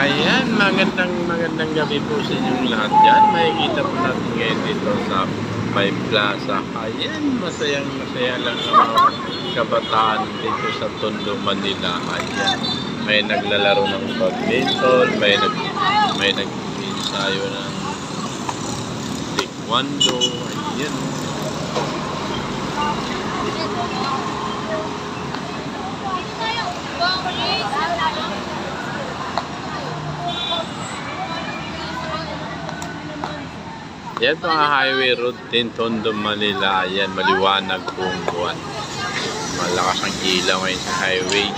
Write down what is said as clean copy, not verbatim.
Ayan, magandang gabi po sa inyong lahat dyan. Makikita po natin ngayon dito sa May Plaza. Ayan, masaya lang ang mga kabataan dito sa Tondo, Manila. Ayan, may naglalaro ng badminton, may nag-ensayo ng taekwondo. Ayan. Yan mga highway road din, Tondo, Manila. Ayan, maliwanag buong buwan. Malakas ang ilaw ngayon sa highway.